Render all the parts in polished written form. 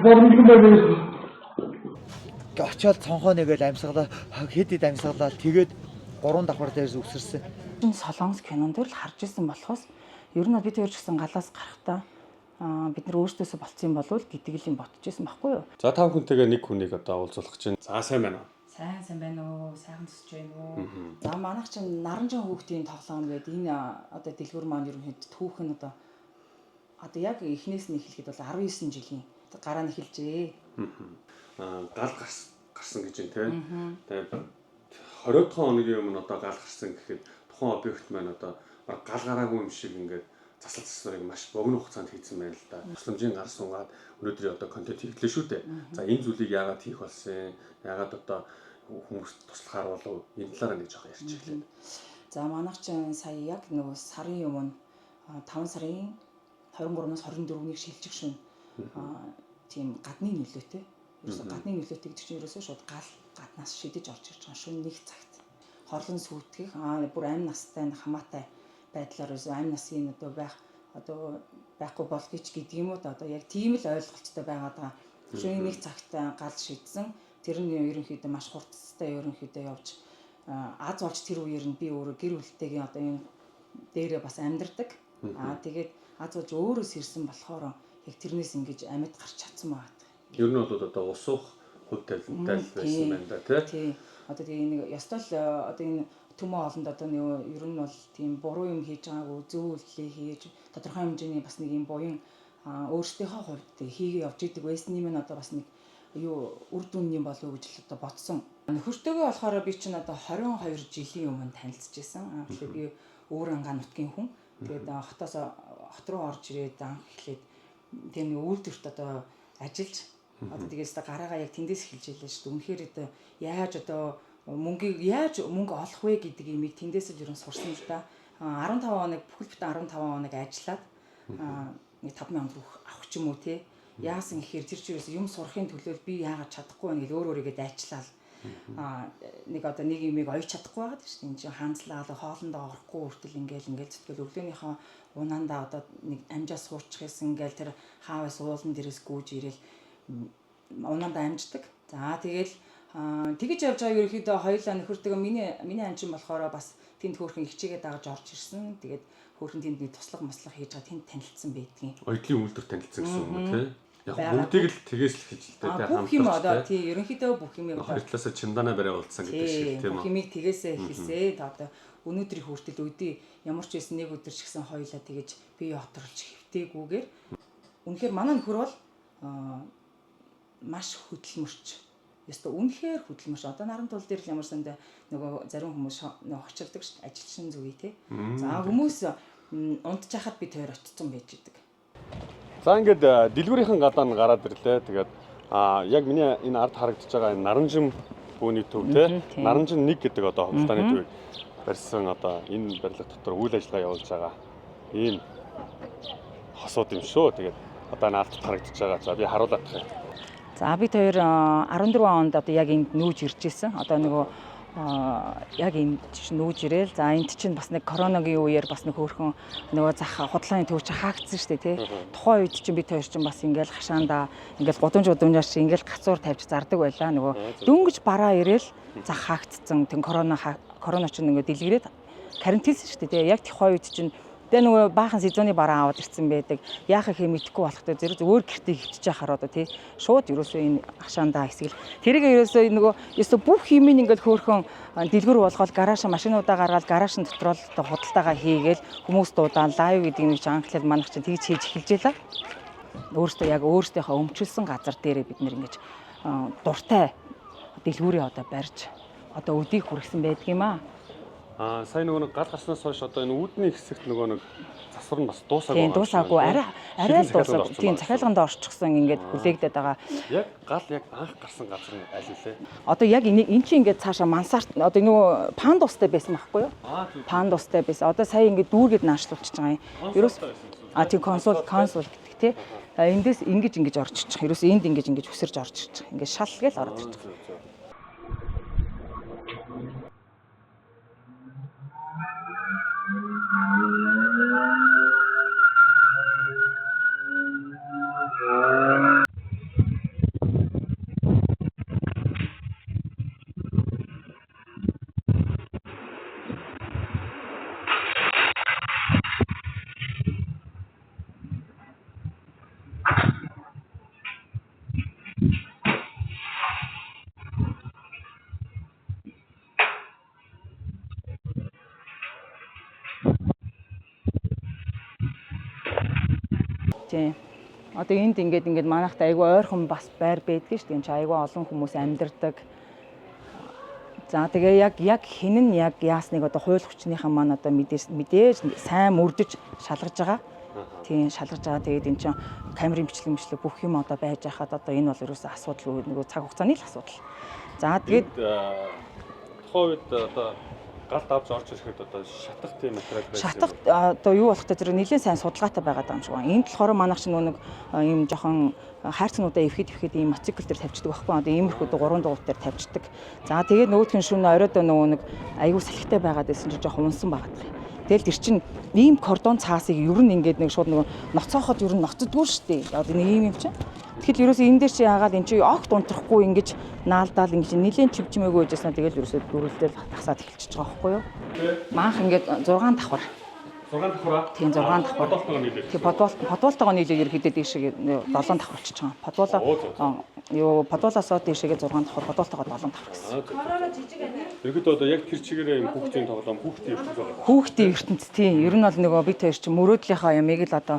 боломжгүй байсан. Очоод цонхоо нэгээл амьсгалаа хэд амьсгалаа тэгээд 3 давхар дээрс үсэрсэн. Солонгос кинон дээр л харж исэн болохоос ер нь бид хоёр ч гэсэн галаас гарахтаа бид нар өөрсдөөсөө болцсон юм болов гэдэг л юм ботчихсэн байхгүй юу? За та хүнтэйгээ нэг хүнийг одоо уулзуулах чинь. За сайн байна уу? Сайн байна уу? Сайхан төсөж байна уу? За манайх чинь Наранжин хүүхдийн тоглоом гэдэг энэ одоо дэлгүүр маань ерөнхийдөө түүх нь одоо яг эхнээс нь эхлэхэд бол 19 жилийн гараа нь эхэлжээ. Гал гарсан гэж юм те. Тэгээд 20-р хоногийн өмнө одоо гал гарсан гэхэд тухайн объект маань одоо гал гараагүй юм шиг ингээд засал засварыг маш богино хугацаанд хийсэн байна л да. Тусламжийн гар сунгаад өнөөдөр одоо контент хийлээ шүү дээ. За энэ зүйлийг яагаад хийх болсон? Яагаад одоо хүмүүст туслахаар болов энэ талаараа нэг жоох ярьж ирлээ. За манайх чинь сая яг нөгөө сарын өмнө 5 сарын 23-наас 24-ний шилжих шөнө тийм гадны нөлөөтэй. Ерөөсө гадны нөлөөтэй гэдэг чинь ерөөсөө шууд гаднаас шидэж орж ирж байгаа шөнө 1 цагт. Хорлон сүйтгэх бүр амь настай хамаатай байдлаар ерөөсөө амь насын одоо байхгүй болгоч гэдэг юм уу одоо яг тийм л ойлголттой байгаад байгаа. Шөнө 1 цагт гал шидсэн. Тэр нь ерөнхийдөө маш хурцтай ерөнхийдөө явж аз болж тэр үеэр нь би өөрөө гэр бүлтэйгээ одоо энэ дээрээ бас амьдардаг. Тэгээд аз болж өөрөөс ирсэн болохоор яг тэрнээс ингэж амьд гарч чадсан байна. Ер нь бол одоо усуух хөв тавилантай байсан байна да тий. Одоо тийм нэг ёстой л одоо энэ төмөө олонд одоо нэг ер нь бол тийм буруу юм хийж байгаагүй зөв үйлдэлээ хийж тодорхой хэмжээний бас нэг юм буян өөрсдийнхөө хувьд хийгээ явж идэг байсан юм одоо бас нэг үр дүн юм болов уу гэж л одоо бодсон. Нөхөртөөгөө болохоор би чинь одоо 22 жилийн өмнө танилцчихсан. Тэгэхээр би өөр ангаа нутгийн хүн. Тэгээд хот руу орж ирээд анх эхлээд тийм нэг үйлдвэрт одоо ажиллаж одоо тэгээс гараагаа яг тэндээс эхэлж ялээ шүү дээ. Үнэхээр одоо мөнгө олох вэ гэдэг имийг тэндээс л ерөн сурсан л да. 15 хоног бүхэл бүтэн 15 хоног ажиллаад нэг 5,000 төгрөг авах ч юм уу те. Яасан гэхээр тэр чирээс юм сурахын төлөө би яагаад чадахгүй байна гэж өөрийгөө дайчлаа. Нэг одоо нэг имийг ойч чадахгүй байгаад шүү дээ. Энд чинь хандлаа хоолндоо орохгүй хүртэл ингээл зүтгэл өглөөнийхөө унаандаа одоо нэг амжаа суучих гэсэн ингээл тэр хааваас уулан дээрээс гүйж ирээл унаандаа амждаг. За тэгэл тэгэж явж байгаа ерөөхдөө хоёулаа нөхөртөө миний анчин болохоор бас тэнд хөөрхөн хичээгээ дагаж орж ирсэн. Тэгээд хөөрхөн тэнд нэг туслах маслах хийж байгаа тэнд танилцсан байдгийн. Ойдлын үйлдвэр танилцсан гэсэн юм уу тий? Яг бүгдийг л тгээс л хийж л дээ хамтарч. Бүх юм одоо тий ерөнхийдөө бүх юм яг хоёр талаасаа чимданаа барай уулзсан гэдэг шиг тийм үү? Бүх юмыг тгээсээ хэлсээ. Одоо өнөөдрийн хүртэл өдөө ямар ч байсан нэг өдөр ч гэсэн хоёулаа тэгэж бие оторолж хэвтээгүүгээр үнэхээр манай нөхөр бол маш хөдөлмөрч. Яста үнэхээр хөдөлмөрч. Одоо наран тул дээр л ямар сандаа нөгөө зарим хүмүүс очилдог шүү дээ. Ажилчин зүгий тий. За хүмүүс унтж хахад би тойр очсон байж идэг. За ингээд дэлгүүрийнхэн гадаа нь гараад ирлээ. Тэгээд яг миний энэ ард харагдаж байгаа энэ Наранжин бөөний төв тий. Наранжин 1 гэдэг одоо худалдааны төвийг барьсан одоо энэ барилга дотор үйл ажиллагаа явуулж байгаа ийм хосууд юм шүү. Тэгээд одоо наалт харагдаж байгаа. За би харуулах юм. За бид хоёр 14 онд одоо яг энд нүүж ирж исэн. Одоо нөгөө яг энд чинь нүүж ирээл. За энд чинь бас нэг коронавигийн үеэр бас нэг хөөрхөн нөгөө зах худалдааны төв чинь хаагдсан шүү дээ тий. Тухайн үед чинь бид хоёр чинь бас ингээл хашаандаа ингээл гудамжаар шиг ингээл гацуур тавьж зардаг байлаа. Нөгөө дөнгөж бараа ирээл зах хаагдсан. Тэн корона чинь ингээд дэлгэрээд карантинсэн шүү дээ тий. Яг тухайн үед чинь тэгээ нөгөө баахан сезоны бараа аваад ирсэн байдаг. Яахаа хэ мэдэхгүй болохтой зөвөр гэртээ хөвчж яхаар одоо тий. Шууд ерөөсөө энэ хашаандаа хэсгэл. Тэрийг ерөөсөө нөгөө ёсоо бүх юмыг ингээд хөөрхөн дэлгүр болгоод гараашаа машинуудаа гаргаад гараашин дотор л одоо худалдаагаа хийгээл хүмүүс дуудаан лайв гэдэг юм чи анхлал манах чинь тэгж хийж эхэлж байла. Өөртөө яг өөртөөхөө өмчлсөн газар дээрээ бид нэр ингэж дуртай дэлгүүрээ одоо барьж одоо өдийг хүргэсэн байдаг юм аа. Сайн нөгөө гал гарснаас хойш одоо энэ үүдний хэсэгт нөгөө нэг засвар нь бас дуусаагүй. Тийм дуусаагүй. Арай л дуусаагүй. Тийм захиалганд орчихсон ингээд хүлээгдээд байгаа. Яг гал яг анх гарсан газар нь аль вэ? Одоо яг энэ чинь ингээд цаашаа мансарт одоо нөгөө пандустай байсан байхгүй юу? Пандустай байсан. Одоо сая ингээд дүүргээд наашлуулчихж байгаа юм. Ерөөс тийм консул гэдэг тий. Эндээс ингэж орж ирчих. Ерөөс энд ингэж өсөрж орж ирчих. Ингээд шал гээл ороод ирчих. Тийм. Одоо энд ингээд манайхад айгүй ойрхон бас байр байдаг шүү дээ. Энд чи айгүй олон хүмүүс амьдардаг. За тэгээ яг хэн нь яг яасныг одоо хууль хүчнийхэн маань одоо мэдээж сайн мөрдөж шалгаж байгаа. Тийм шалгаж байгаа. Тэгээд эн чинь камерын бичлэг бүх юм одоо байж хахад одоо энэ бол ерөөсөө асуудал нөгөө цаг хугацааны л асуудал. За тэгээд тухайн үед одоо галд авч орж ирэхэд одоо шатах тийм материал байсан. Шатах одоо юу болох вэ? Нэлээд сайн судалгаатай байгаад байгаа юм шиг байна. Энд болохоор манайх чинь нэг ийм жоохон хайрцагнуудаа эвхэд ийм мотоцикл дээр тавьчихдаг байхгүй. Одоо иймэрхүү 3 дугуйт дээр тавьчихдаг. За тэгээд нөгөөх нь шөнө оройдоо нөгөө нэг аюу салхитай байгаад байсан чинь жоохон унсан байгаад байна. Тэгэл тэр чинь ийм кордон цаасыг ер нь ингээд нэг шууд нөгөө ноцоохот ер нь ноцдгүй шүү дээ. Одоо нэг ийм юм чинь. Тэгэхээр ерөөсөө энэ дээр чи яагаад эн чи огт унтрахгүй ингэж наалдаал ингэж нэлээд чивчмээгүй байжсна тэгэл ерөөсөө дөрвөлдөл тасаад эхэлчихэж байгаа байхгүй юу? Маах ингээд 6 давхар. 6 давхраа. Тийм 6 давхар. Подволтойгоо нийлээд. Тийм подволтойгоо нийлээд ерөөхдөө дээшээ 7 давхар болчихж байгаа. Подволоосоо дээшээгээ 6 давхар, подволтойгоо 7 давхар гэсэн. Ерөөдөө одоо яг тэр чигээрээ юм хүүхдийн тоглоом хүүхдийн ертөнц байгаа. Хүүхдийн ертөнц тийм. Ер нь бол нөгөө бид хоёр чинь мөрөөдлийнхаа ямыг л одоо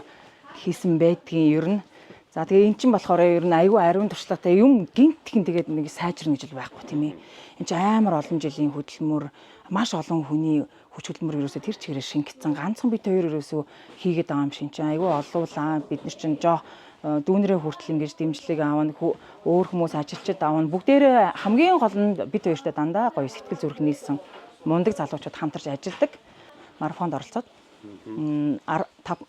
хийсэн байдгийн ер нь. За тэгээ эн чинь болохоор ер нь аюу ариун туршлагатай юм гинтхэн тэгээд нэг сайжирна гэж л байхгүй тийм ээ. Энд чинь амар олон жилийн хөдөлмөр, маш олон хүний хүч хөдөлмөр ерөөсөө тэр чигээрээ шингэцэн ганцхан бид хоёр ерөөсөө хийгээд байгаа юм шиг чинь аюу олуулаа. Бид нар чинь жоо дүүнэрээ хүртэл ингэж дэмжлэг аавна өөр хүмүүс ажилчид аавна бүгдээрээ хамгийн гол нь бид хоёртой дандаа гоё сэтгэл зүрх нийлсэн мундаг залуучууд хамтарч ажилладаг. Марафонд оролцоод 5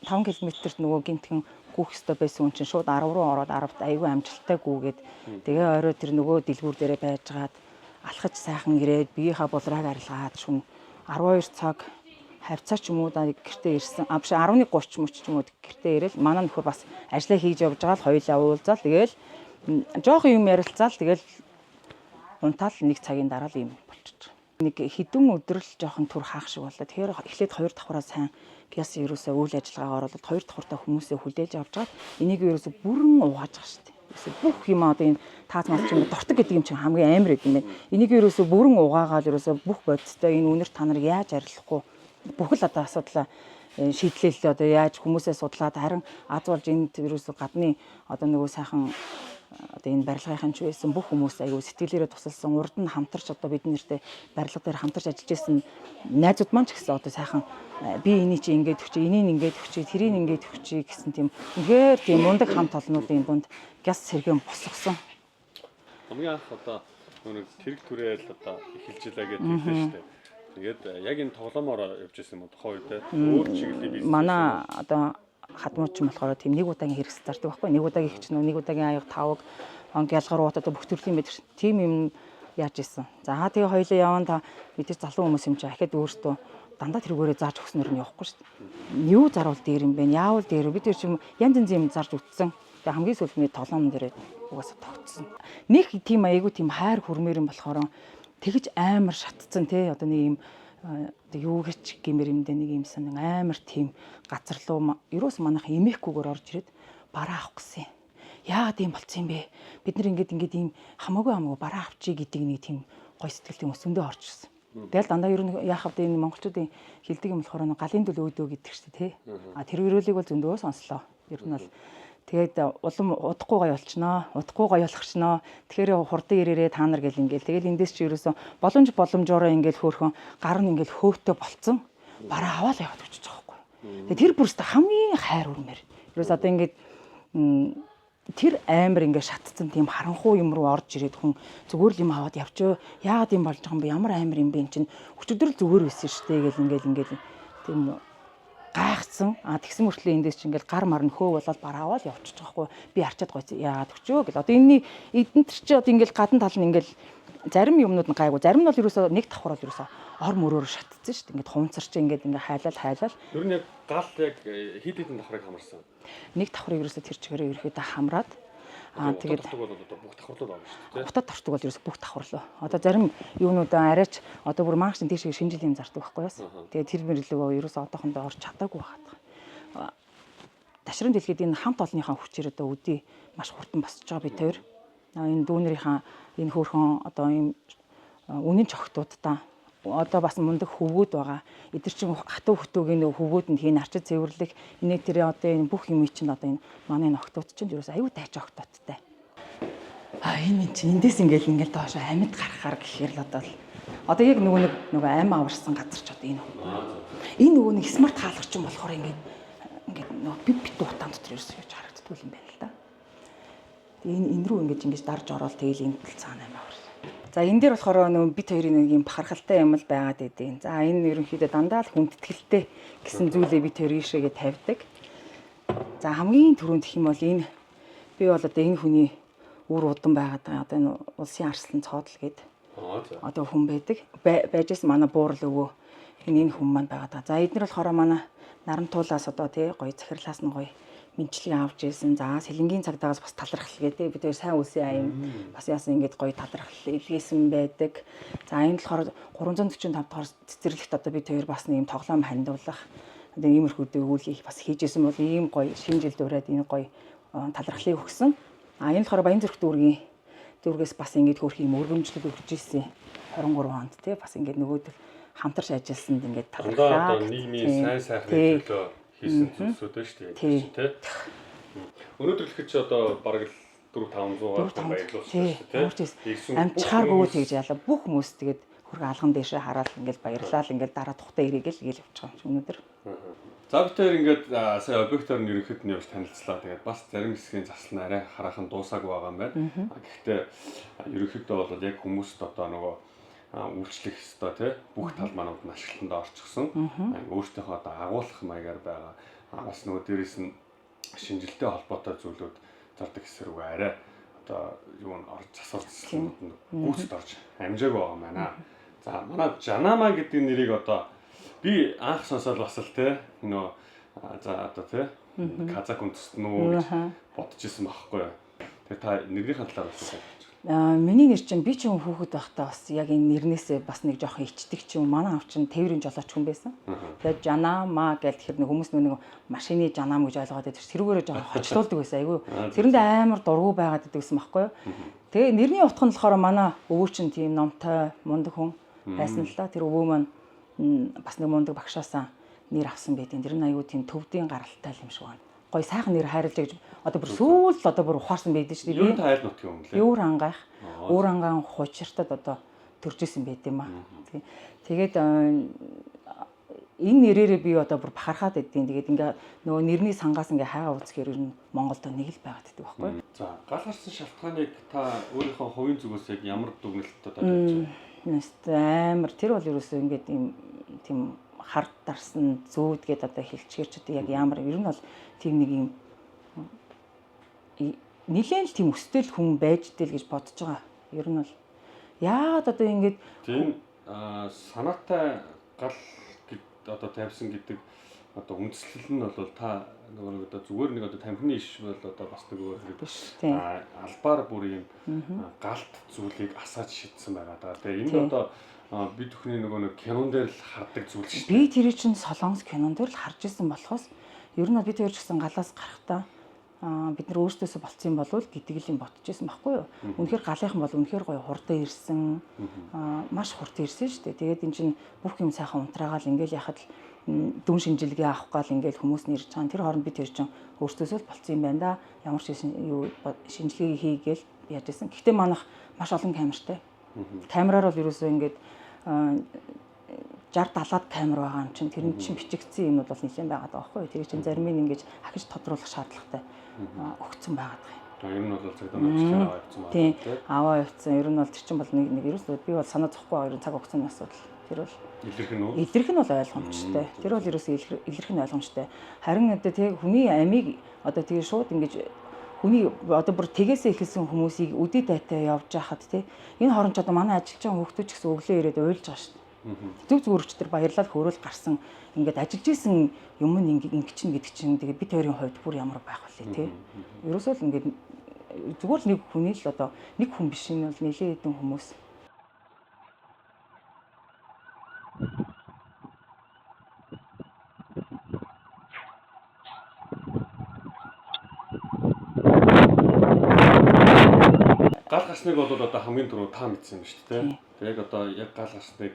км-т нөгөө гинтхэн гүөх ёстой байсан хүн чинь шууд 10 руу ороод 10-т аягүй амжилттай гүгээд тэгээ орой тэр нөгөө дэлгүүр дээрээ байжгаад алхаж сайхан ирээд биеийнхаа булрааг арилгаад шүн 12 цаг хавцаа ч юм уу да гэртээ ирсэн авш 11:30 ч юм уу гэртээ ирээл манай нөхөр бас ажиллаа хийж явж байгаа л хоёулаа уулзаал тэгээл жоохон юм ярилцаал тэгээл унтаал 1 цагийн дараа л юм болчихж нэг хідэн өдөр л жоохон түр хаах шиг боллоо. Тэгэхээр эхлээд 2 давхраа сайн пяс ерөөсөө үйл ажиллагаагаар бол 2 давхартаа хүмүүсээ хүлээж авч жаад энийг ерөөсөө бүрэн угааж байгаа шүү дээ. Ерөөсөө бүх юм одоо энэ таац мал ч юм дортог гэдэг юм чинь хамгийн амар гэдэг юм байна. Энийг ерөөсөө бүрэн угаагаад ерөөсөө бүх бодистой энэ үнэр та нар яаж арилахгүй бүх л одоо асуудлаа шийдлээ одоо яаж хүмүүсээ судлаад харин аз болж энд ерөөсөө гадны одоо нөгөө сайхан одоо энэ барилгын ч байсан бүх хүмүүс аягүй сэтгэлээрээ тусалсан урд нь хамтарч одоо бид нэртэй барилга дээр хамтарч ажиллаж байсан найзууд маань ч гэсэн одоо сайхан би энийг чи ингэж өгчээ, энийг ингэж өгчээ, тэрийг ингэж өгчээ гэсэн тийм үнэхээр тийм мундаг хамт олнуудын дунд гяс сэргэн босгосон. Хамгийн анх одоо нэг тэрэг түрээл одоо эхэлж илаа гэдэг хэлсэн шүү дээ. Тэгээд яг энэ тоглоомоор явж байсан юм уу тухайн үед өөр чиглэлийн бизнес манай одоо хадмууч юм болохоор тийм нэг удаагийн хэрэгс зардаг байхгүй. Нэг удаагийн их ч нэг удаагийн аяг тавг гялгарууд одоо бүх төрлийн байдаг. Тийм юм яаж исэн. За тэгээ хоёлоо явна та мэдээж залуу хүмүүс юм чи ахад өөртөө дандаа тэргүүрээ зааж өгснөр нь явахгүй шүү дээ. Юу заруул дээр юм бэ? Яавал дээр бид тэр чим янз янз юм зарж үтсэн. Тэгээ хамгийн сүүлний толгоон дээр угаасаа тогтсон. Нэг тийм аягүй тийм хайр хүрмээр юм болохоор тэгж амар шатцсан тий одоо нэг юм юу гэж гэмэр юмдээ нэг юм сан амар тийм газар руу ерөөс манайх эмээхгүйгээр орж ирээд бараа авах гэсэн. Яагаад юм болцсон юм бэ? Бид нар ингээд ийм хамаагүй бараа авчий гэдэг нэг тийм гой сэтгэлтэй өсөндөө орж ирсэн. Тэгэл дандаа ер нь яах вэ энэ монголчуудын хэлдэг юм болохоор галын дөл өөдөө гэдэг чинь тий. А тэр өрөөлийг бол зөндөө сонслоо. Ер нь бол тэгээд улам удахгүй гоё болчихноо. Удахгүй гоё болгочноо. Тэгэхээр хурдан ирээрээ та нар гэл ингээл. Тэгэл эндээс чи ерөөсөө боломжоор ингээл хөөхөн гар нь ингээл хөөтөө болцсон. Бараа аваад яваад өчөж байгаа байхгүй. Тэгээд тэр бүрстэ хамгийн хайр үрмээр. Ерөөс одоо ингээд тэр амар ингээд шатцсан тийм харанхуй юм руу орж ирээд хүн зүгээр л юм аваад явчаа. Яагаад юм болж байгаа юм бэ? Ямар амар юм бэ? Энд чинь өчигдөр л зүгээр байсан шүү дээ гэл ингээл тийм гайхсан. Тэгсэн мөртлөө эндээс чи ингээл гар марн хөө болоод бараа аваад явчихж байгаа хгүй. Би арчаад гойц яагаад өчөө гэл. Одоо энэний эдэнтэр чи одоо ингээл гадна тал нь ингээл зарим юмнууд нь гайгүй. Зарим нь бол ерөөсөө нэг давхар бол ерөөсөө ор мөрөөр шатцсан шүү дээ. Ингээд хунцарч ингээд хайлал. Ер нь яг гал яг хэд хэдэн давхрыг хамарсан. Нэг давхрыг ерөөсөө тэр чигээрээ ерөөдөө хамраад тэгээд бүх давхарлууд авна шүү дээ. Утад тортог бол ерөөсөө бүх давхарлаа. Одоо зарим юунууд арайч одоо бүр маркетинг тийш шинжил юм зардаг байхгүй юу? Тэгээд тэр мэрлэгөө ерөөсөө одоохондоо орч чадаагүй байгаа. Ташрын дэлхийд энэ хамт олонныхаа хүчээр одоо үдий маш хурдан босч байгаа бид хоёр. Энэ дүүнэрийнхаа энэ хөөрхөн одоо ийм үнэн чогтуудаа одоо бас мундаг хөвгүүд байгаа. Эдгээр чинь хатуу хөтөөгийн нөө хөвгүүд нь хийн арчид цэвэрлэх энэ тэр одоо энэ бүх юм чинь одоо энэ манай ногтууд чинь ерөөс аюу тайч огтодтой. Энэ чинь эндээс ингээл доош амьд гарахаар гэхээр л одоо яг нөгөө ам аварсан газар ч одоо энэ нөгөө нэг смарт хаалгач юм болохоор ингээд нөгөө бит утаан дотор ерөөс юуж харагддаг юм байна л да. Энэ рүү ингэж дарж ороод тэгэл энэ тал цаана юм аварсан. За энэ дээр болохоор нөгөө бит хоёрын нэг юм бахархалтай юм л байгаад идэв. За энэ ерөнхийдөө дандаа л хүндэтгэлтэй гэсэн зүйлээ бит хоёр ийшээгээ тавьдаг. За хамгийн түрүүнд гэх юм бол энэ би бол одоо энэ хүний үр удам байгаад байгаа. Одоо энэ улсын арслан цоодл гээд одоо хүн байдаг. Байжсэн манай буурал өвөө энэ хүн маань байгаад байгаа. За эдгээр болохоор манай нарантуулаас одоо тий гоё захирлаас нь гоё мэдчлэг авч ирсэн. За сэлэнгийн цагдаагаас бас талархал гэдэг бид хоёр сайн үлсэн аян бас яасан ингэж гоё талархал илгээсэн байдаг. За энэ болохоор 345 дахь цэцэрлэгт одоо бид хоёр бас нэг юм тоглоом хандуулах одоо иймэрхүү үйл хийх бас хийжсэн бол ийм гоё шинэ жилд ураад энэ гоё талархлыг өгсөн. Энэ болохоор Баян Зүрх дүүргээс бас ингэж хөөх юм өргөмжлөг өгч ирсэн 23 онд тий бас ингэж нөгөөдөл хамтарч ажилласанд ингэж талархлаа. Одоо нийгмийн сайн сайхны төлөө хийсэн зүйлсүүд шүү дээ тий. Өнөөдөр л гэж одоо бараг л 400-500-аар баярлуулсан шүү дээ. Амчхааргүй тэгж яла бүх хүмүүс тэгээд хөргө алган дэшээ хараад ингээл баярлал ингээл дараа тухтаа ирээгээл гээл явчих юм өнөөдөр. За бид хоёр ингээд сая объектоор нь ерөнхийд нь явж танилцлаа. Тэгээд бас зарим хэсгийн засал нь арай хараахан дуусаагүй байгаа юм байна. Гэхдээ ерөнхийдөө бол яг хүмүүст одоо нөгөө үйлчлэх ёстой тий бүх тал манууд нь ашиглалтанд орчихсон. Өөртөөхөө одоо агуулах маягаар байгаа. Бас нөгөө дээрээс нь шинжилтэй холбоотой зүйлүүд зардаг эсрэг арай одоо юу н орж засварчлалууд нь гүйцэд орж амжааг байгаа юм байна. За манай Жанама гэдэг нэрийг одоо би анх сонсоод бас л тий нөө за одоо тий казак үндэстнүү гэж бодож исэн байхгүй юу. Тэгээ та нэрнийхэн талаар асуусан. Миний нэр чинь би ч юм хүүхэд байхдаа бас яг энэ нэрнээсээ бас нэг жоохон ичдэг ч юм. Манай аав чинь тээврийн жолооч хүн байсан. Тэгээд Жанама гэл тэгэхээр хүмүүс нэг машины Жанам гэж ойлгоод байдаг. Тэрүүгээрээ жоохон хочлуулдаг байсан. Айгүй тэрэндээ амар дургу байгаад байдагсан байхгүй юу. Тэгээ нэрний утга нь болохоор манай өвөө чинь тийм номтой мундаг хүн байсан л да. Тэр өвөө маань бас нэг мундаг багшаасаа нэр авсан байдیں۔ Тэр нь аюу тийм төвдийн гаралтай юм шиг байна. Гой сайхан нэр хайрлаж гэж одоо бүр сүүл одоо бүр ухаарсан байдаг шүү дээ. Юу тайл нут юм лээ. Өөр ангаах, өөр ангаан хуучиртад одоо төржсэн байд юм аа. Тэгээд энэ нэрээрээ би одоо бүр бахархаад байдیں۔ Тэгээд ингээ нөгөө нэрний сангаас ингээ хайгаа үзэхээр ер нь Монголд нэг л байгаад байдаг байхгүй. За гал гарсан шалтгааныг та өөрийнхөө хувийн зүгээс яг ямар дүгнэлттэй тавьж байна? Амар тэр бол ерөөсөө ингээд тийм хард дарсан зүүд гэдээ одоо хэлчихэр ч одоо яг ямар ер нь бол тийм нэг юм нэлээд л тийм өстэй л хүн байж дэл гэж бодож байгаа. Ер нь бол яагаад одоо ингээд тийм санаатай гал одоо тавьсан гэдэг одоо үндслэл нь бол та нөгөө одоо зүгээр нэг одоо тамхины иш бол одоо бас нэг өөр хэрэг албаар бүр юм галт зүйлийг асааж шидсэн байгаа даа. Тэгээ энэ одоо бид бүхний нөгөө нэг кинон дээр л хардаг зүйл шүү дээ. Би тэрийг чинь солонгос кинон дээр л харж исэн болохоос ер нь бид хоёр ч гэсэн галаас гарахтаа бид нар өөрсдөөсөө болцсон болвол гэдэг л юм ботчихсэн байхгүй юу. Үнэхээр галынхан бол үнэхээр гоё хурдан ирсэн. Маш хурдан ирсэн шүү дээ. Тэгээд эн чинь бүх юм сайхан унтраагаал ингээл яхад дүн шинжилгээ авах гал ингээл хүмүүс нэрж чаана. Тэр хооронд бид хоёр чинь өөрсдөөсөө л болцсон юм байна да. Ямар ч юу шинжилгээ хийгээл яаж исэн. Гэхдээ манайх маш олон камертай. Камераар бол ерөөсөө ингээд 60-70-аад камер байгаа юм чинь тэр нь чинь бичигдсэн юм бол нэлээд байгаад байгаа байхгүй юу. Тэр чинь зарим нь ингэж ахиж тодруулах шаардлагатай өгцөн байгаад байгаа юм. Ер нь бол цагдаа навчтай аваа явцсан байна. Тийм аваа явцсан. Ер нь бол тэр чинь бол нэг ерөөсөө би бол санаа зовхгүй байгаа ер нь цаг өгсөн асуудал. Тэр бол илэрх нь бол ойлгомжтой. Тэр бол ерөөсөө илэрх нь ойлгомжтой. Харин одоо тэг хүний амийг одоо тэгээ шууд ингэж хүний одоо бүр тэгээсээ ихэлсэн хүмүүсийг үдээ дайтай явж хахад тий энэ хооронд ч одоо манай ажиллаж байгаа хүмүүс ч гэсэн өглөө ирээд уйлж байгаа шүү дээ. Төв зүгээр өчтөр баярлал хөөрөл гарсан ингээд ажиллаж исэн юм нь ингэ чинь гэдэг чинь тэгээ бид хоёрын хувьд бүр ямар байх вэ тий. Ерөөсөө л ингээд зүгээр л нэг хүний л одоо нэг хүн биш энэ бол нэлээд хэдэн хүмүүс. Гал гарсныг бол одоо хамгийн түрүү та мэдсэн юм шүү дээ. Тэг яг одоо яг гал гарсныг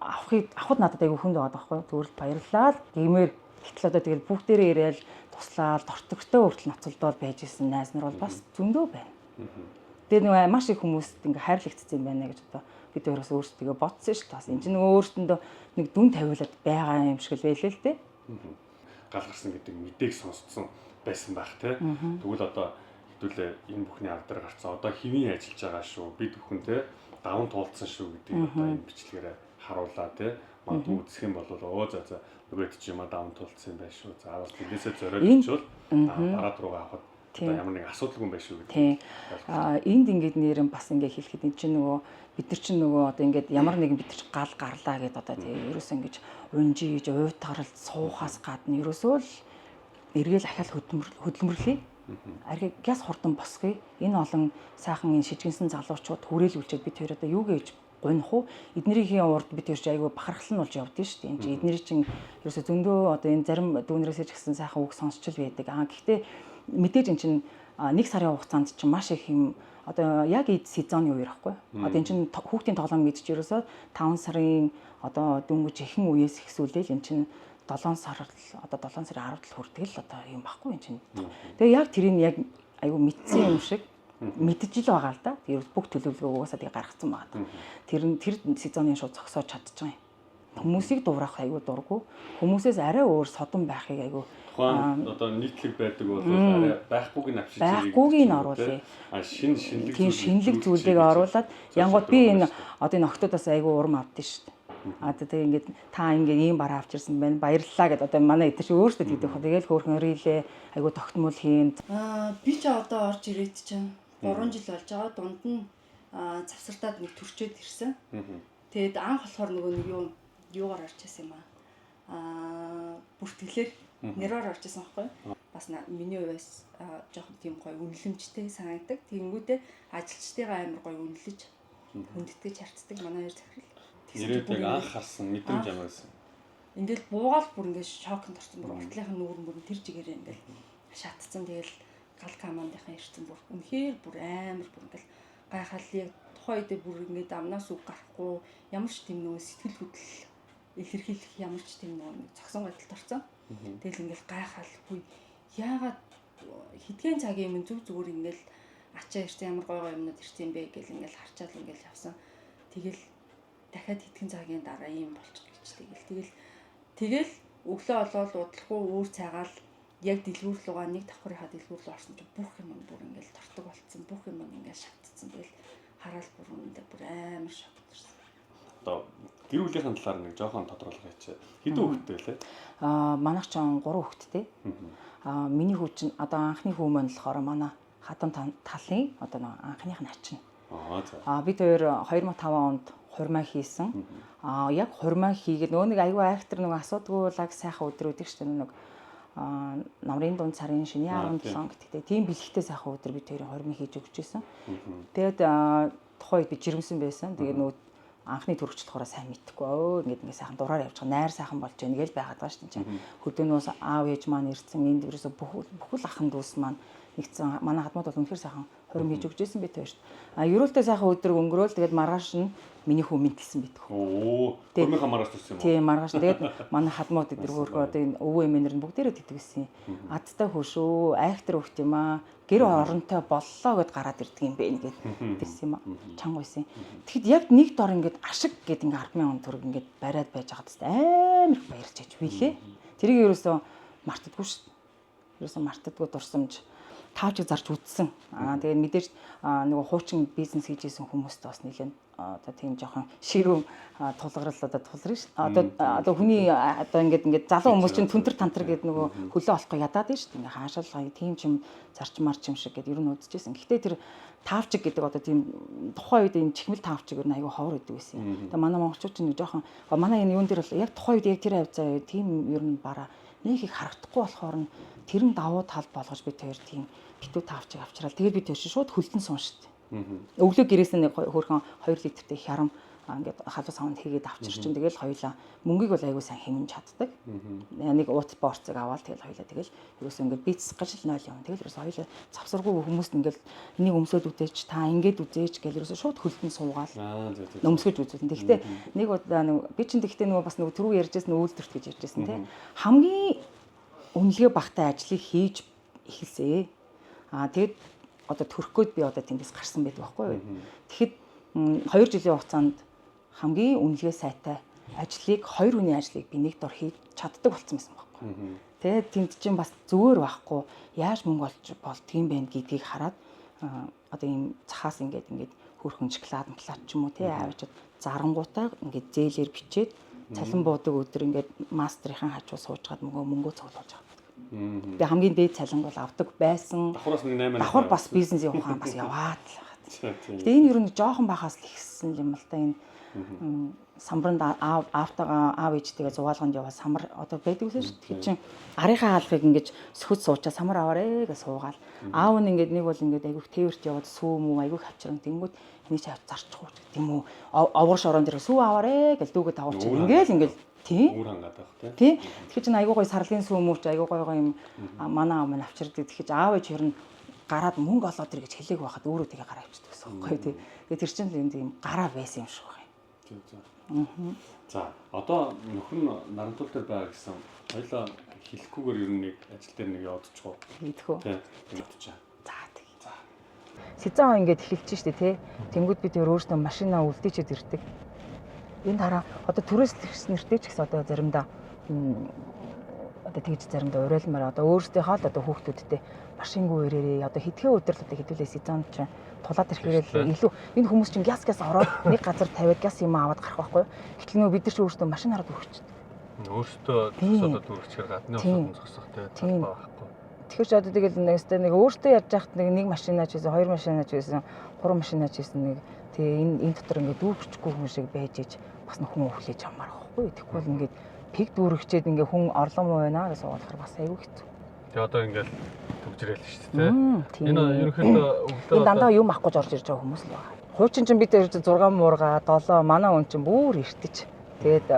авахд надад айгүй хүнд байгаа байхгүй. Зүгээр л баярлалаа гэмээр гэтэл одоо тэгэл бүгдээрээ ирээл туслаад дортогтой хүртэл ноцолдоод байж исэн найз нар бол бас зөндөө байна. Тэгээ нөгөө маш их хүмүүст ингээ хайрлагдсан юм байна гэж одоо бид өөрөөс өөрсдөө бодсон шүү дээ. Бас энэ чинь нөгөө өөртөндөө нэг дүн тавиулаад байгаа юм шиг л байлээ л дээ. Гал гарсан гэдэг мэдээг сонсцсон байсан байх тий. Тэгвэл одоо хэдүүлээ энэ бүхний ар дээр гарцсан. Одоо хэвийн ажиллаж байгаа шүү. Бид бүхэн тий даван туулцсан шүү гэдгийг одоо энэ бичлэгээрээ харууллаа тий. Магадгүй үзэх юм бол за нөгөөд чи юм даван туулцсан юм байна шүү. Заавал тэндээсээ зориод очивол бараад руугаа авахд одоо ямар нэг асуудалгүй юм байна шүү гэдэг. Тийм. Энд ингээд нэрэн бас ингээ хэлэхэд энэ чинь нөгөө бид нар чинь нөгөө одоо ингээд ямар нэгэн бид нар гал гарлаа гэдээ одоо тийм ерөөсөө ингэж унжиж уйтгаралд суухаас гадна ерөөсөө л эргээл ахаал хөдөлмөрлөе. Аргигаас хурдан босгоё. Энэ олон сайхан энэ шижгэнсэн залуучууд хүрээлүүлчихэд бид хоёр одоо юу гэж гунах уу? Эднэрийн урд бид хоёр ч айгүй бахархал нь болж явдсан шүү дээ. Энд чинь эднэр чинь ерөөсөө зөндөө одоо энэ зарим дүүнерээс ч гэсэн сайхан үг сонсчл байдаг. Гэхдээ мэдээж эн чинь нэг сарын хугацаанд чинь маш их юм одоо яг эд сезоны үеэр байхгүй. Одоо эн чинь хүүхдийн тоглоом гэж ерөөсөө 5 сарын одоо дөнгөж ихэнх үеэс ихсүүлээл эн чинь 7 сар одоо 7 сарын 10-д хүртэл одоо юм байхгүй юм чинь. Тэгээ яг тэрийг яг айгүй мэдсэн юм шиг мэдж л байгаа л да. Тэр бүх төлөвлөгөө угаасаа тэгээ гаргацсан байгаа. Тэр сезонын шууд зогсоож чадчихсан юм. Хүмүүсийг дуурах айгүй дурггүй. Хүмүүсээс арай өөр содон байхыг айгүй тухайн одоо нийтлэг байдаг бол арай байхгүйг нь авчиж байхгүйг нь оруулъя. Шинэлэг тийм шинэлэг зүйлийг оруулаад янгууд би энэ одоо энэ октоодоос айгүй урам авдсан шүү дээ. Тэгээ ингээд та ингээд ийм бараа авчирсан байна. Баярлалаа гэдээ одоо манай эдгээр чи өөрсдөө тэгдэг хөө. Тэгээл хөөрхөн рилээ айгүй тогтмол хийн. Би ч одоо орж ирээд чинь 3 жил болж байгаа. Дунд нь завсартаад нэг төрчөөд ирсэн. Тэгээд анх болохоор нөгөө нэг юугаар орж ирсэн юм бүртгэлээр нэрээр орж ирсэн байхгүй. Бас миний хувьас жоохон тийм гоё үнэлэмжтэй санагддаг. Тэнгүүдээ ажилчдыгаа амар гоё үнэлж хүндэтгэж харцдаг манай хоёр захирал. Нэрээд яг анх харсан мэдрэмж ямар байсан? Ингээл буугаал бүр ингээд шокнд орсон. Бүр уртлынхаа нүүрэн тэр жигээрээ ингээл шатцсан. Тэгэл гал командынхаа ирсэн бүр үнэхээр бүр амар бүр ингээл гайхалыг тухайн үед бүр ингээд амнаас үг гарахгүй ямар ч тийм нөгөө сэтгэл хөдлөл илэрхийлэх ямар ч тийм нөгөө зогсон байдалд орсон. Тэгэл ингээл гайхалгүй яагаад хэдхэн цагийн өмнө зүгээр ингээл ачаа ирсэн ямар гоё юмнууд ирсэн бэ гэл ингээл харчаал ингээл явсан. Тэгэл дахиад хэдхэн цагийн дараа юм болчих гэж тэгэл өглөө олоод удлахгүй өөр цагаал яг дэлгүүр лугаа нэг давхрынхаа дэлгүүр рүү орсон чинь бүх юм бүр ингээл тортог болцсон, бүх юм ингээл шатцсан. Тэгэл хараал бүр үнэндээ бүр амар шоктерсэн. Одоо гэр бүлийнхэн талаар нэг жоохон тодорхойлгооч. Хэдэн хүүхэдтэй вэ? Манайх ч 3 хүүхэдтэй. Миний хүү чинь одоо анхны хүү маань болохоор манай хатан талын одоо анхных нь ачин. Бид хоёр 2005 онд хурмаа хийсэн. Яг хурмаа хийгээд нөгөө нэг аюу актер нөгөө асуудгуулаг сайхан өдрүүд их шүү дээ. Нэг намрын дунд сарын шөнийн 17 гэдэгтэй тийм бэлэгтэй сайхан өдөр бид хоёрын хурмаа хийж өгч байсан. Тэгээд тухайн үед би жирэмсэн байсан. Тэгээд нөгөө анхны төрөгч болохоор сайн мэдхгүй ингээд сайхан дураар явж байгаа найр сайхан болж байна гэж байгаад байгаа шүү дээ. Хөдөөнөөс аав ээж маань ирсэн энд ерөөсө бүхэл ахын дүүс маань нэгдсэн манай хадмууд бол үнэхээр сайхан хурим хийж өгч байсан бид хоёр. Ерөөлтэй сайхан өдрөг өнгөрөөл тэгээд маргааш нь миний хүү мэдсэн битгүү. Хурмынхаа маргааш төрсөн юм уу? Тийм маргааш. Тэгээд манай хадмууд эдгээр хөөрхөө одоо энэ өвөө эмээнэр нь бүгдээрээ тэтгсэн. Адтай хөшөө айхтар хөвт юм аа. Гэр оронтой боллоо гэд гараад ирдэг юм бэ ингээд тэрсэн юм аа. Чанга байсан. Тэгэхэд яг нэг дор ингээд ашиг гэд ингээд 10,000 төгрөг ингээд бариад байж байгаа тест амар их баярч ээж билээ. Тэрийг ерөөсөө мартдаггүй шүү дээ. Ерөөсөө мартдаггүй дурсамж таавчиг зарж үтсэн. Тэгээд мэдээж нөгөө хуучин бизнес хийж исэн хүмүүст бас нэлээд одоо тийм жоохон ширүүн тулгарл одоо тулрна ш. Одоо хүний одоо ингээд залуу хүмүүс чинь түнтэр тантар гэдэг нөгөө хөлөө олохгүй ядаад байна шүү дээ. Ингээ хаашаалгаа тийм ч юм зарчмаар ч юм шиг гэдэг ер нь үзчихсэн. Гэхдээ тэр таавчиг гэдэг одоо тийм тухайн үед энэ чихмэл таавчиг ер нь аюу ховор идэв байсан. Тэгээ манай монголчууд чинь жоохон манай энэ юун дээр бол яг тухайн үед яг тэр хавцаа тийм ер нь бараа нэг их харагдахгүй болохоор нь тэрэн давуу тал болгож бид хоёр тийм битүү таавчиг авчраад тэгээд бид хоёр шууд хөлтөн суун шүү дээ. Өглөө гэрээс нэг хөөрхөн 2 литртэй хярам ингээд халуун савнд хийгээд авчирчин. Тэгэл хоёулаа мөнгийг бол айгүй сайн хэмнэж чаддаг. Нэг уут борцыг аваад тэгэл хоёулаа тэгэл ерөөсөө ингээд бицс гашил 0 юм. Тэгэл ерөөсөө хоёулаа завсаргүй хүмүүст ингээд энийг өмсөд үзээч та ингээд үзээч гэл ерөөсөө шууд хөлтөнд суугаал. Өмсгөж үзүүлэн. Тэгэхдээ нэг удаа би чинь тэгтээ нөгөө бас нөгөө түрүү ярьжсэн үйлдвэрт гэж ярьжсэн тий. Хамгийн үнэлгээ багтай ажлыг хийж эхэлсэ. Тэгэд одоо төрөхгүйд би одоо тэндээс гарсан байдаг байхгүй юу. Тэгэхэд 2 жилийн хугацаанд хамгийн үнэлгээ сайтай ажлыг 2 хүний ажлыг би нэг дор хийж чаддаг болсон байсан байхгүй. Тэгээд тэнд чинь бас зүгээр байхгүй яаж мөнгө олж болдгийм бэ гэдгийг хараад одоо ийм цахаас ингээд хөрхөн шоколад ч юм уу тий авчид зарангуудаа ингээд зээлээр бичээд цалин буудаг өдөр ингээд мастрийн хажуу суужгаад мөнгөө цуглуулж байгаа. Тэгээ хамгийн дээд цалин бол авдаг байсан. Давхраас нэг 8. Давхар бас бизнесийн ухаан бас яваад л байна. Тэгээ энэ ер нь жоохон бахаас л ихсэн юм л та энэ самбаранд аав ээжтэйгээ зугаалганд яваа самар одоо байдаг үсэн шүү. Тэгэхээр чин арийнхаа хаалгыг ингэж сөхөж суучаа самар аваарэ гэж суугаал. Аав нь ингээд нэг бол ингээд айгүйх тээвэрт яваад сүү мүү айгүйх авчран тэнгүүд энийг чи авч зарчих уу гэдэг юм уу. Овгор шорон дээр сүү аваарэ гэж дүүгээ дагуулчих. Ингээл тий. Өөр хангаад байх тий. Тэгэхээр чин айгүй гой сарлын сүү мөч айгүй гой юм манай аав минь авчирдаг. Тэгэхээр аав ээж ер нь гараад мөнгө олоод ир гэж хэлээг байхад өөрөө тэгээ гараа авчдаг гэсэн юм гоё тий. Тэгээ тэр чин юм гараа байсан юм шиг байна. За одоо нөхөр нь Нарантул дээр байгаа гэсэн хоёлаа хэлэхгүйгээр ер нь нэг ажил дээр нэг явуулчих уу? Хийдэх үү? Тий. Явуулчих. За тэгээ. За. Сэзэн ингээд эхэлж штэ тий. Тэнгүүд бид өөр өөрсдөө машинаа үлдээчихэд ирдэг. Энэ дараа одоо түрээслэгч нэртэй ч гэсэн одоо заримдаа одоо тэгж заримдаа уриалмаар одоо өөрсдийнхөө л одоо хүүхдүүдтэй машингүй ирээрээ одоо хэдхэн өдөр л одоо хэдүүлээ сезон чинь тулаад ирэхээр илүү энэ хүмүүс чинь газ ороод нэг газар тавиад газ юм аваад гарах байхгүй. Гэтэл нөө бид нар ч өөрсдөө машин хараад өргөчдөг. Өөрсдөө зогсоод өргөчээр гадны усад зогсохтой талбай байхгүй. Тэгэхээр ч одоо тэгэл нэг өөртөө ярьж байхад нэг машинаа ч гэсэн 2 машинаа ч гэсэн 3 машинаа ч гэсэн нэг тэгээ энэ дотор ингээд дүүрчихгүй хүн шиг байж иж бас хүн өглөөж амаар байхгүй. Тэгэхгүй бол ингээд пик дүүргчээд ингээд хүн орлон муу байна гэж суулгахаар бас аюу хэцүү. Тэгээ одоо ингээд төгжрэл шүү дээ. Энэ ерөнхийдөө өглөө дандаа юм авахгүй орж ирж байгаа хүмүүс л байна. Хуучин чинь бид 6 муурга 7 манай хүн чинь бүр эртэж. Тэгээд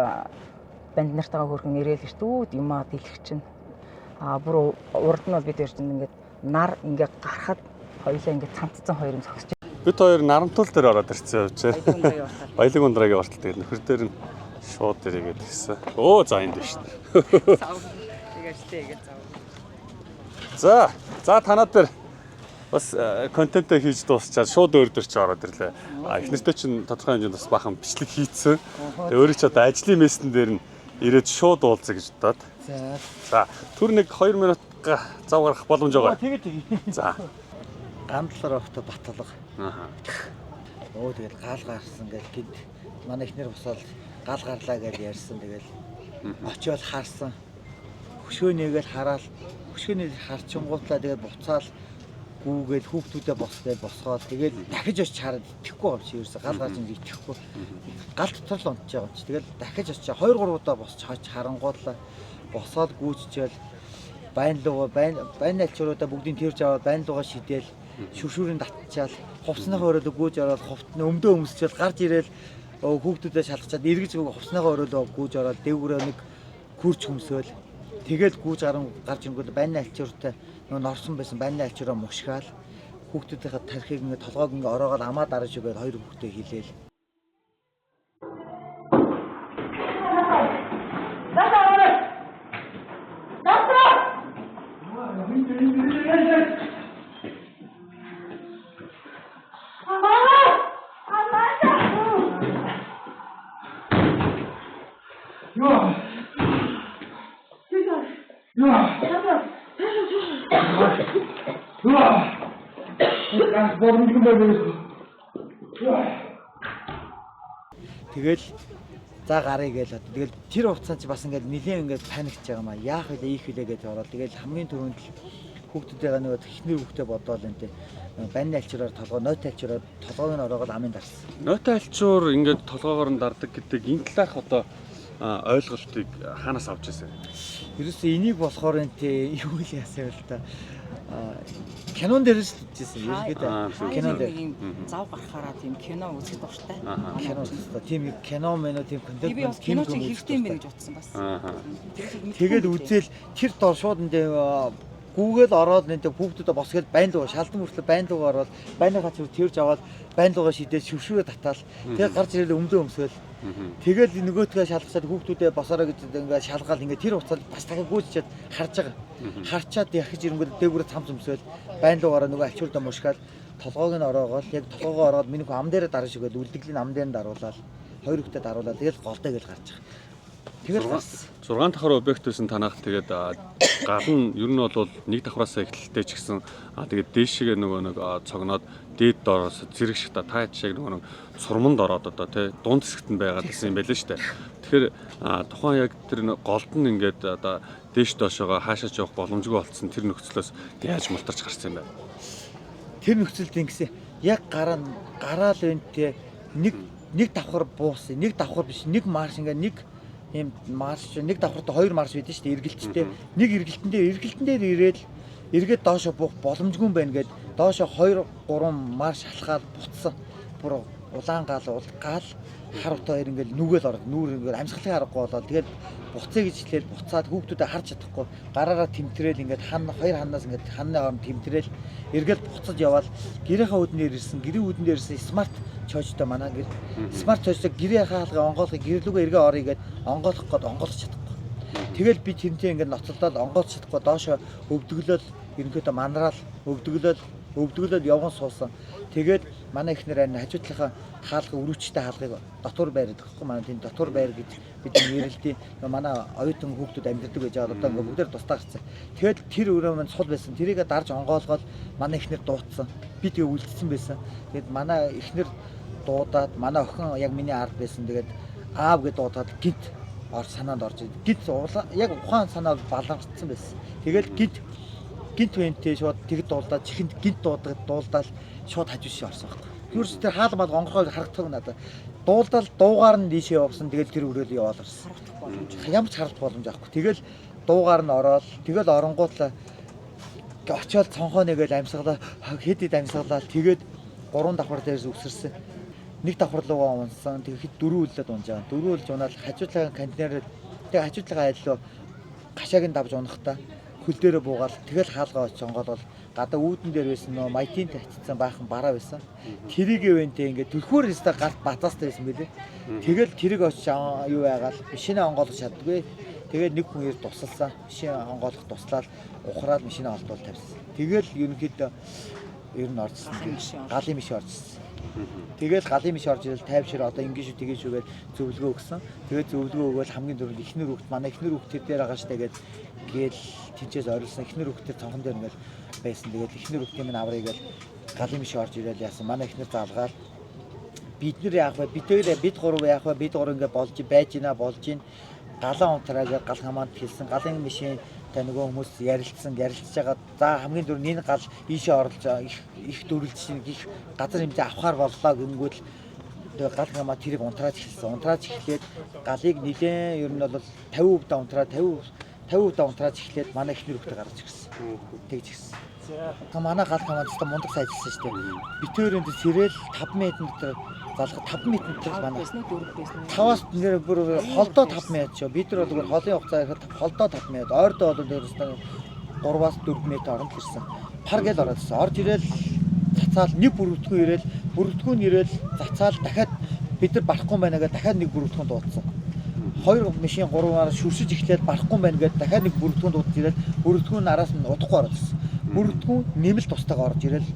банд нартайгаа хөрхөн ирээл иртүүд юмаа дэлгэх чинь. Бүр урд нь бол бид чинь ингээд нар ингээд гарахад хоёлаа ингээд цамцсан хоёр юм зогсож. Бид хоёр Нарантул дээр ороод ирсэн явж. Баялаг ундрагийн ортол тэгээд нөхөр дээр нь шууд ирээд ирсэн. Оо за энд шүү дээ. Тэгээд зав. За танаад дээр бас контентээ хийж дуусчаад шууд өөр дөр чи ороод ирлээ. Эхнэртэй чинь тодорхой хэмжээнд бас бахан бичлэг хийцэн. Тэгээ өөрөө ч одоо ажлын мессен дээр нь ирээд шууд уулзъя гэж бодоод. За түр нэг 2 минут зав гарах боломж байгаа. Тэгээ. За. Гандлаар өгтө баталга. Оо тэгэл гал гарсан гэл гид манай ихнэр босоод гал гарлаа гэж ярьсан. Тэгэл очиод харсан. Хөшөөнийгээл хараад хөшөөний харчингуутлаа тэгээд буцаал гүүгээл хүүхдүүдээ босгоод тэгээд дахиж очиж хараад итгэхгүй юм чи ерөөсө гал гарч ингэ итгэхгүй гал дотор л унтж байгаа юм чи тэгээд дахиж очиж 2 3 удаа босч харангуутлаа босоод гүйчжэл байна альчуруудаа бүгдийг тэрж аваад байна лугаа шидээл шүршүүрийн татчаал хувцсныхаа өрөөлөө гүйж ороод хувтны өмдөө өмсчээл гарч ирээл хүүхдүүдээ шалгачаад эргэж хувцсныхаа өрөөлөө гүйж ороод дээгүүрээ нэг күрч хөмсөөл тэгэл гүйж гарч ирэнгүүт байна альчуртай нөө норсон байсан байна альчураа мушгаал хүүхдүүдийнхээ тархийг ингээ толгойг ингээ ороогоод амаа дараж өгöd 2 хүүхдээ хилээл Тэгэл за гарыг гээл одоо тэгэл тэр хугацаанд чи бас ингээд нэлээд ингээд паникч байгаа маа яах вэ ийх вэ гэж ороод тэгэл хамгийн түрүүнд л хүүхдүүдээ нөгөө ихнэр хүүхдээ бодоол энэ банны альчураар толгой ноот альчураар толгойг нь ороогоод амын дарсан. Ноот альчуур ингээд толгоогоор нь дардаг гэдэг энэ талаарх одоо ойлголтыг хаанаас авч ирсэн? Ерөөсөө энийг болохоор энэ юу л яасан вэ л та. кинон дээрээс үзсэн ерөөдөө кинон дээр зав гарахаараа тийм кино үзэх дуртай. кино тийм кино мэнэ тийм контент би бас кино чи хэрэгтэй юм байна гэж бодсон бас. Тэгээд үзэл тэр дор шууд энэ гүүгээл ороод энэ хүүхдүүдэд босгоод байн лугаа шалдан мөртлөө байн лугаа ороод байныхаа зүр тэрж аваад байн лугаа шидээд шүвшрээ татаал тэгээд гарч ирэл өмдөө өмсөөл тэгэл нөгөөтгөө шалгасаад хүүхдүүдэд босороо гэж ингээд шалгаал ингээд тэр хугацаанд бас дахиад гүйцчихэд харж байгаа. Харчаад яхаж ирэнгүүт дээгүүрээ цам зөмсөөл байн лугаараа нөгөө ачуурдаа мушгаал толгойг нь ороогоол яг толгоогоо ороод миний хүү ам дээрээ дарж шигээд үлдэглийн ам дээр нь даруулаад хоёр хүүхдэд даруулаад тэгэл голдоо гэж гарч байгаа. Тэгээд 6 давхар объект байсан танах тэгээд гал нь ер нь бол нэг давхраас эхэлтэй ч гэсэн тэгээд дээшгээ нөгөө нэг цогноод дээд доороос зэрэг шиг та жишээг нөгөө сурманд ороод одоо тий дунд хэсэгт нь байгаад гэсэн юм байлаа шүү дээ. Тэгэхээр тухайн яг тэр голд нь ингээд одоо дээш доошоогоо хаашаач явах боломжгүй болцсон тэр нөхцлөөс яаж мултарч гарсан юм бэ? Тэр нөхцөлд ингэсэн яг гараал өнтэй нэг давхар буусан нэг давхар биш нэг марш ингээд нэг ийм марш нэг давхартай хоёр марш байдсан шүү дээ эргэлттэй нэг эргэлтэн дээр ирээд эргээд доошо буух боломжгүй юм байна гэд доошо 2 3 марш алхаад буцсан бүр улаан гал хар утаа хоёр ингээл нүгэл ороод нүүр ингээл амьсгалын аргагүй болоод тэгээд буцъя гэж хэлээд буцаад хүүхдүүдэд харж чадахгүй гараараа тэмтрээл ингээд хоёр ханаас ингээд ханны хооронд тэмтрээл эргээд буцаж яваад гэрийнхаа үүднээр ирсэн гэрийн үүднээр ирсэн смарт чойжтой манай гэр смарт чойжтой гэрийн хаалга онгоолгыг гэрлүүгээ эргээ орё гэд онгоолгох гээд онгоолж чадахгүй тэгэл би тэрнтэй ингээд ноцолдоод онгоолж чадахгүй доошо өвдөглөөл ерөнхийдөө манраал өвдөглөөл явган суусан. Тэгээд манай ихнэр ань хажуудлынхаа хаалга өрөвчтэй хаалгыг дотор байраад гэхгүй манай тийм дотор байр гэж бид нэрэлтий манай оюутан хүүхдүүд амьдардаг гэж одоо ингээд бүгдээр тусдаа гарцсан. Тэгээд тэр өрөө маань сул байсан. Тэрийгэ дарж онгоолгоод манай ихнэр дуудсан. Би тэгээ үлдсэн байсан. Тэгээд манай ихнэр дуудаад манай охин яг миний ард байсан. Тэгээд аав гэдээ дуудаад гинт санаанд орж гинт яг ухаан санаа баларцсан байсан. Тэгээд гинт вэнтэй шууд тэгэд дуулдаад чихэнд гинт дуулдаал шууд хажуушаа орсон байхгүй. Юурс тэр хаал мал гонгохоо харагддаг надад. Дуулдаал дуугаар нь дийшээ явсан. Тэгэл тэр өрөөл яваад орсон. Ямар ч харах боломж авахгүй. Тэгэл дуугаар нь ороод тэгэл оронгуутлаа очиод цонхоо нэгээл амьсгалаа хэдэд амьсгалаа. Тэгээд 3 давхар дээрс үсэрсэн. Нэг давхар руугаа унсан. Тэгэхэд 4 үлээд унж байгаа. 4 үлж унаал хажуудлага контейнер тэг хажуудлага айлуу гашааг нь давж унахтаа хөл дээрээ буугаал тэгэл хаалгаа очиж онгоолол гадаа үүдэн дээр байсан нөө маятийн тавьчихсан баахан бараа байсан. Тэрийг ивэнтэй ингээд түлхүүр хэвээр гарт батаастай байсан байлээ. Тэгэл тэрийг очиж юу яагаал машинаа онгоолгож чаддгүй. Тэгээд нэг хүн ирд тусалсан. Машин онгоолгох туслаад ухраад машинаа олдвол тавьсан. Тэгэл ерөнхийдөө ер нь оржсэн. Галын миш оржсэн. Тэгэл галын миш орж ирэл тайвшир одоо ингэ шүү тэгээ шүүгээд зөвлөгөө өгсөн. Тэгээд зөвлөгөө өгөөл хамгийн дөрөнд ихнэр хүүхд манай ихнэр хүүхд тэр дээр байгаа ш тэгээд гээл тэнцээс орилсан ихнэр хүүхд цонхон дээр ингээл байсан. Тэгээд ихнэр хүүхдийн минь аврыг гээл галын миш орж ирэл яасан. Манай ихнэр заалгаал бид нэр яах вэ? Бид гурав яах вэ? Бид гурав ингээд болж байж гинэ болж гин. Галан унтраагаар гал хамаанд хэлсэн. Галын мишийн та нөгөө хүмүүс ярилцж байгаа. За хамгийн дөрөв энэ гал ийшээ орлож их дөрвөлж их газар хэмжээ авахар боллоо гингүүл гал хамаа тэрийг унтрааж эхэлсэн. Унтрааж эхлээд галыг нилээн ер нь бол 50% та унтраа 50% та унтрааж эхлээд манай ихнэр хүүхдээ гаргаж ирсэн. Тэгж ирсэн. Манай гал хамаанд ч мундаг сайжилсан шүү дээ. Битүүрэнд сэрэл 5 м дотор залгах 5 м дотор манай 5-аас нэр бүр холдоо 5 м шүү. Бид нар бол холын хугацаа ихэд холдоо 5 м. Ойрдоо бол ерөөсөө 3-аас 4 м оронд ирсэн. Пар гэл ороод ирсэн. Орж ирэл цацаал нэг бүрэлдэхүүн ирээл бүрэлдэхүүн ирээл цацаал дахиад бид нар барахгүй байна гэдэг дахиад нэг бүрэлдэхүүн дуудсан. 2 машин 3-аар шүршиж эхлээд барахгүй байна гэдэг дахиад нэг бүрэлдэхүүн дуудаж ирэл бүрэлдэхүүн араас нь удахгүй ороод ирсэн. Бүрэлдэхүүн нэмэлт тустайгаа орж ирэл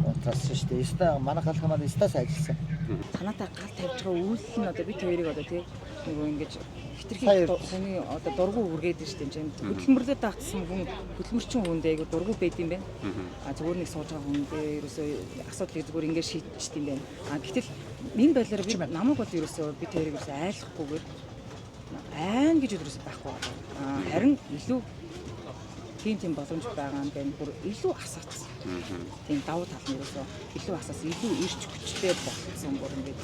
унтраасан шүү дээ. Яста манай гал хамаад ястаас ажилласан. Санаатай гал тавьж байгаа үйлс нь одоо бид хоёрыг одоо тий нөгөө ингэж хитрхи хүний одоо дургу үргээд шүү дээ. Хөдөлмөрлөд таацсан хүн хөдөлмөрчин хүндээ айгу дургу байд юм байна. Зүгээр нэг сууж байгаа хүндээ ерөөсөө асуудлыг зүгээр ингэж шийдчихд юм байна. Гэтэл энэ байдлаар би намайг бол ерөөсөө бид хоёрыг ерөөсөө айлахгүйгээр айн гэж ерөөсөө байхгүй. Харин илүү тийм боломж байгаа юм байна. Бүр илүү асаацсан. Тийм давуу тал нь ерөөсөө илүү асаасан, илүү ирч хүчтэй болсон бүр ингээд.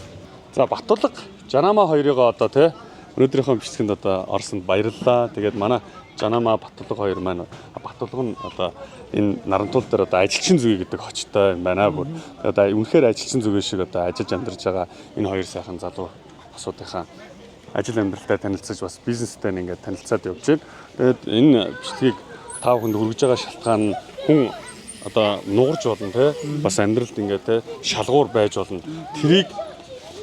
За Батулга Жанамаа хоёрыг одоо тий өнөөдрийнхөө бичлэгэнд одоо орсонд баярлалаа. Тэгээд манай Жанама Батулга хоёр маань Батулга нь одоо энэ Нарантуул дээр одоо ажилчин зүгээ гэдэг хочтой юм байна бүр. Одоо үнэхээр ажилчин зүгээ шиг одоо ажиллаж амьдарч байгаа энэ хоёр сайхан залуу босуудынхаа ажил амьдралтай танилцаж бас бизнестэй ингээд танилцаад явж байна. Тэгээд энэ бичлэгийг тав хүнд хүргэж байгаа шалтгаан нь хүн одоо нугарч болно те бас амьдралд ингээд те шалгуур байж болно. Тэрийг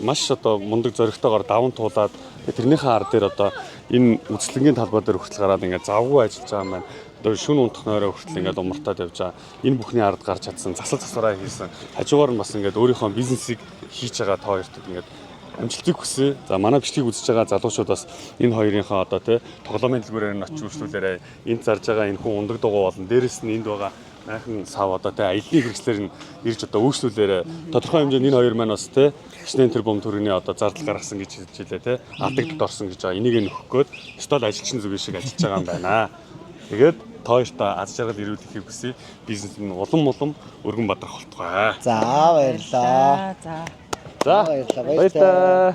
маш одоо мундаг зоригтойгоор даван туулаад тэрнийхээ ар дээр одоо энэ үзэсгэлэнгийн талбай дээр хүртэл гараад ингээд завгүй ажиллаж байгаа юм байна. Одоо шүн унтах нойроо хүртэл ингээд умартаад явж байгаа. Энэ бүхний ард гарч чадсан, засал засвараа хийсэн. Хажуугаар нь бас ингээд өөрийнхөө бизнесийг хийж байгаа та хоёрт ингээд амжилтыг хүсье. За манай бичлэгийг үзэж байгаа залуучууд бас энэ хоёрынхоо одоо тий тоглоомын дэлгүүрээр нь очиж үйлчлүүлээрэй. Энд зарж байгаа энэ хүн ундаг дугуй болон дээрэс нь энд байгаа майхан сав одоо тий аяллаа хэрэгслэр нь ирж одоо үйлчлүүлээрэй. Тодорхой хэмжээнд энэ хоёр маань бас тий гişнэн тэрбум төгрөгийн одоо зардал гаргасан гэж хэлжээ тий алдагдд орсон гэж байгаа. Энийг нөхөх гээд стол ажилчин зүгээ шиг ажиллаж байгаа юм байна. Тэгээд та хоёртаа аз жаргал ирүүлэхийг хүсье. Бизнес нь улам өргөн бадрах болтугай. За баярлалаа. За. За баярлалаа.